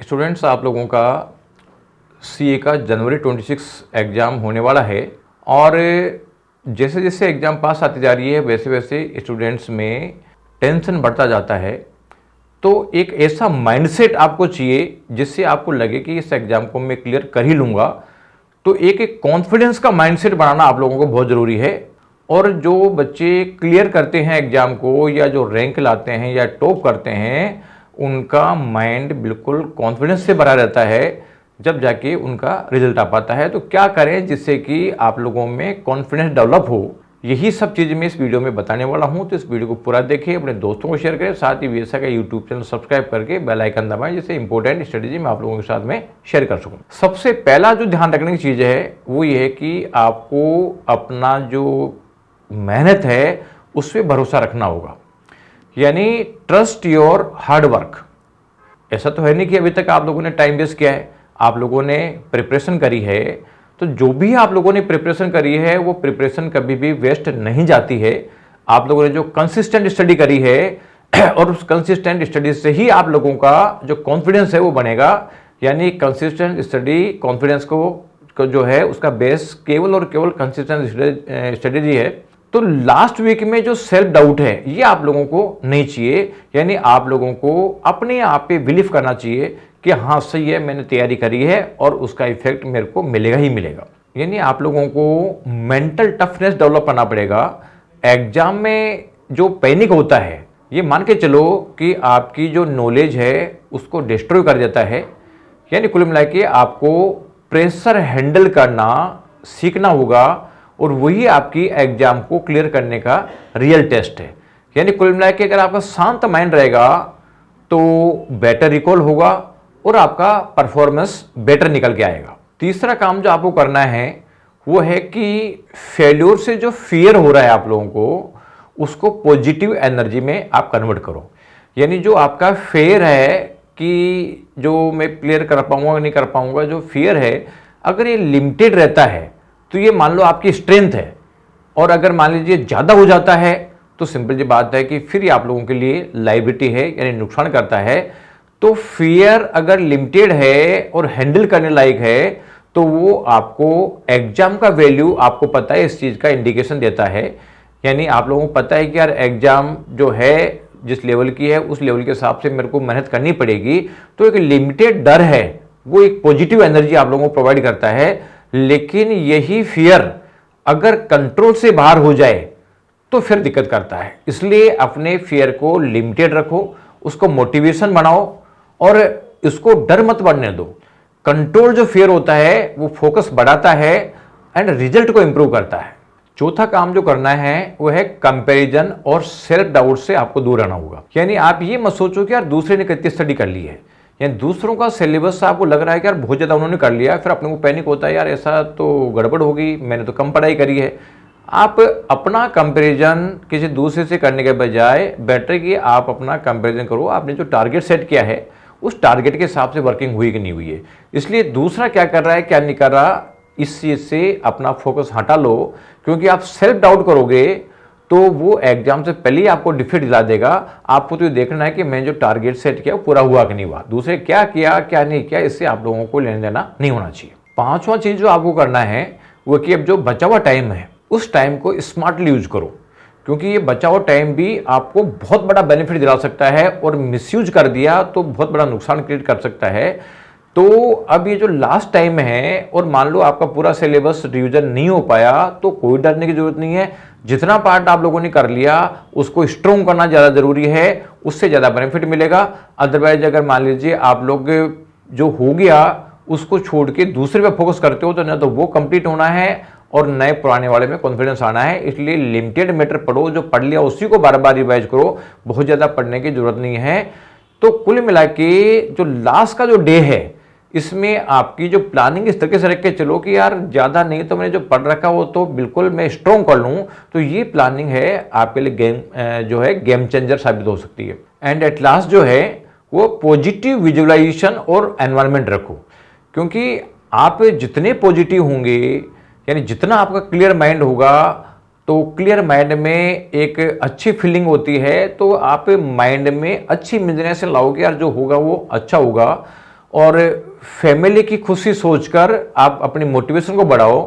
Students, आप लोगों का सीए का जनवरी 26 एग्ज़ाम होने वाला है और जैसे जैसे एग्ज़ाम पास आती जा रही है वैसे वैसे स्टूडेंट्स में टेंशन बढ़ता जाता है। तो एक ऐसा माइंडसेट आपको चाहिए जिससे आपको लगे कि इस एग्ज़ाम को मैं क्लियर कर ही लूँगा। तो एक कॉन्फिडेंस का माइंडसेट बनाना आप लोगों को बहुत ज़रूरी है। और जो बच्चे क्लियर करते हैं एग्ज़ाम को या जो रैंक लाते हैं या टॉप करते हैं, उनका माइंड बिल्कुल कॉन्फिडेंस से भरा रहता है जब जाके उनका रिजल्ट आ पाता है। तो क्या करें जिससे कि आप लोगों में कॉन्फिडेंस डेवलप हो, यही सब चीज़ मैं इस वीडियो में बताने वाला हूं। तो इस वीडियो को पूरा देखिए, अपने दोस्तों को शेयर करें, साथ ही वीएसए का यूट्यूब चैनल सब्सक्राइब करके बेल आइकन दबाएं जिससे इंपॉर्टेंट स्ट्रेटेजी मैं आप लोगों के साथ में शेयर कर सकूं। सबसे पहला जो ध्यान रखने की चीज़ है वो ये है कि आपको अपना जो मेहनत है उस पर भरोसा रखना होगा, यानी ट्रस्ट योर हार्ड वर्क। ऐसा तो है नहीं कि अभी तक आप लोगों ने टाइम वेस्ट किया है, आप लोगों ने प्रिपरेशन करी है। तो जो भी आप लोगों ने प्रिपरेशन करी है वो प्रिपरेशन कभी भी वेस्ट नहीं जाती है। आप लोगों ने जो कंसिस्टेंट स्टडी करी है और उस कंसिस्टेंट स्टडी से ही आप लोगों का जो कॉन्फिडेंस है वो बनेगा। यानी कंसिस्टेंट स्टडी कॉन्फिडेंस को जो है उसका बेस केवल और केवल कंसिस्टेंट स्टडी है। तो लास्ट वीक में जो सेल्फ डाउट है ये आप लोगों को नहीं चाहिए। यानी आप लोगों को अपने आप पे बिलीव करना चाहिए कि हाँ सही है, मैंने तैयारी करी है और उसका इफेक्ट मेरे को मिलेगा ही मिलेगा। यानी आप लोगों को मेंटल टफनेस डेवलप करना पड़ेगा। एग्जाम में जो पैनिक होता है ये मान के चलो कि आपकी जो नॉलेज है उसको डिस्ट्रॉय कर देता है। यानी कुल मिला के आपको प्रेशर हैंडल करना सीखना होगा और वही आपकी एग्जाम को क्लियर करने का रियल टेस्ट है। यानी कुल मिला के अगर आपका शांत माइंड रहेगा तो बेटर रिकॉल होगा और आपका परफॉर्मेंस बेटर निकल के आएगा। तीसरा काम जो आपको करना है वो है कि फेल्योर से जो फियर हो रहा है आप लोगों को, उसको पॉजिटिव एनर्जी में आप कन्वर्ट करो। यानी जो आपका फेयर है कि जो मैं क्लियर कर पाऊंगा नहीं कर पाऊंगा, जो फियर है अगर ये लिमिटेड रहता है तो ये मान लो आपकी स्ट्रेंथ है। और अगर मान लीजिए ज़्यादा हो जाता है तो सिंपल जी बात है कि फिर ये आप लोगों के लिए लायबिलिटी है, यानी नुकसान करता है। तो फियर अगर लिमिटेड है और हैंडल करने लायक है तो वो आपको एग्जाम का वैल्यू आपको पता है, इस चीज़ का इंडिकेशन देता है। यानी आप लोगों को पता है कि यार एग्जाम जो है जिस लेवल की है उस लेवल के हिसाब से मेरे को मेहनत करनी पड़ेगी। तो एक लिमिटेड डर है वो एक पॉजिटिव एनर्जी आप लोगों को प्रोवाइड करता है। लेकिन यही फियर अगर कंट्रोल से बाहर हो जाए तो फिर दिक्कत करता है। इसलिए अपने फियर को लिमिटेड रखो, उसको मोटिवेशन बनाओ और इसको डर मत बढ़ने दो। कंट्रोल जो फियर होता है वो फोकस बढ़ाता है एंड रिजल्ट को इंप्रूव करता है। चौथा काम जो करना है वो है कंपैरिजन और सेल्फ डाउट से आपको दूर रहना होगा। यानी आप ये मत सोचो कि यार दूसरे ने कितनी स्टडी कर ली है, यानी दूसरों का सिलेबस आपको लग रहा है कि यार बहुत ज़्यादा उन्होंने कर लिया, फिर अपने को पैनिक होता है यार ऐसा तो गड़बड़ होगी, मैंने तो कम पढ़ाई करी है। आप अपना कंपैरिजन किसी दूसरे से करने के बजाय बेटर कि आप अपना कंपैरिजन करो, आपने जो टारगेट सेट किया है उस टारगेट के हिसाब से वर्किंग हुई कि नहीं हुई है। इसलिए दूसरा क्या कर रहा है क्या नहीं कर रहा, इस चीज़ से अपना फोकस हटा लो। क्योंकि आप सेल्फ डाउट करोगे तो वो एग्जाम से पहले ही आपको डिफीट दिला देगा। आपको तो ये देखना है कि मैं जो टारगेट सेट किया वो पूरा हुआ कि नहीं हुआ, दूसरे क्या किया क्या नहीं किया, इससे आप लोगों को लेने देना नहीं होना चाहिए। पांचवा चीज़ जो आपको करना है वो कि अब जो बचा हुआ टाइम है उस टाइम को स्मार्टली यूज करो। क्योंकि ये बचा हुआ टाइम भी आपको बहुत बड़ा बेनिफिट दिला सकता है और मिसयूज कर दिया तो बहुत बड़ा नुकसान क्रिएट कर सकता है। तो अब ये जो लास्ट टाइम है और मान लो आपका पूरा सिलेबस रिवीजन नहीं हो पाया तो कोई डरने की जरूरत नहीं है। जितना पार्ट आप लोगों ने कर लिया उसको स्ट्रॉन्ग करना ज़्यादा जरूरी है, उससे ज़्यादा बेनिफिट मिलेगा। अदरवाइज अगर मान लीजिए आप लोग जो हो गया उसको छोड़ के दूसरे पे फोकस करते हो तो ना तो वो कंप्लीट होना है और नए पुराने वाले में कॉन्फिडेंस आना है। इसलिए लिमिटेड मैटर पढ़ो, जो पढ़ लिया उसी को बार बार रिवाइज करो, बहुत ज़्यादा पढ़ने की जरूरत नहीं है। तो कुल मिला के जो लास्ट का जो डे है इसमें आपकी जो प्लानिंग इस तरीके से रख के चलो कि यार ज़्यादा नहीं तो मैंने जो पढ़ रखा वो तो बिल्कुल मैं स्ट्रॉन्ग कर लूँ। तो ये प्लानिंग है आपके लिए गेम चेंजर साबित हो सकती है। एंड एट लास्ट जो है वो पॉजिटिव विजुअलाइजेशन और एनवायरनमेंट रखो। क्योंकि आप जितने पॉजिटिव होंगे यानी जितना आपका क्लियर माइंड होगा तो क्लियर माइंड में एक अच्छी फीलिंग होती है। तो आप माइंड में अच्छी इमेजिनेशन लाओगे यार जो होगा वो अच्छा होगा। और फैमिली की खुशी सोचकर आप अपनी मोटिवेशन को बढ़ाओ,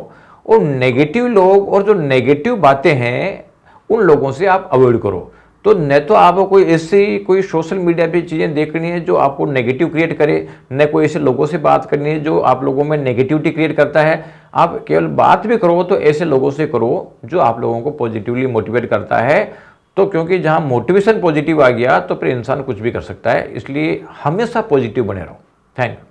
और नेगेटिव लोग और जो नेगेटिव बातें हैं उन लोगों से आप अवॉइड करो। तो न तो आपको कोई ऐसी कोई सोशल मीडिया पे चीज़ें देखनी है जो आपको नेगेटिव क्रिएट करे, न कोई ऐसे लोगों से बात करनी है जो आप लोगों में नेगेटिविटी क्रिएट करता है। आप केवल बात भी करो तो ऐसे लोगों से करो जो आप लोगों को पॉजिटिवली मोटिवेट करता है। तो क्योंकि जहाँ मोटिवेशन पॉजिटिव आ गया तो फिर इंसान कुछ भी कर सकता है, इसलिए हमेशा पॉजिटिव बने रहो। Thank you.